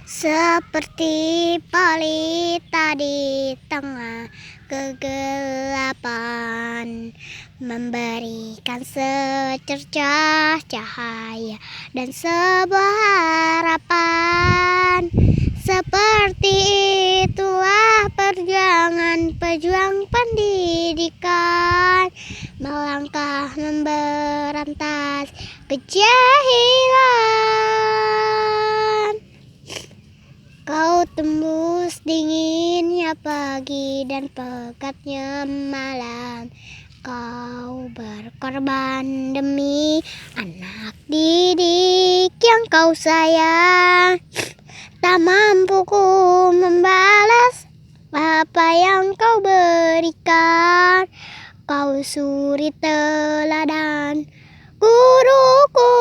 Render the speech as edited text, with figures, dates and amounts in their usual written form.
Seperti pelita di tengah kegelapan, memberikan secercah cahaya dan sebuah harapan. Seperti itulah perjuangan pejuang pendidikan, melangkah memberantas kejahilan. Kau tembus dinginnya pagi dan pekatnya malam. Kau berkorban demi anak didik yang kau sayang. Tak mampu ku membalas apa yang kau berikan. Kau suri teladan guruku.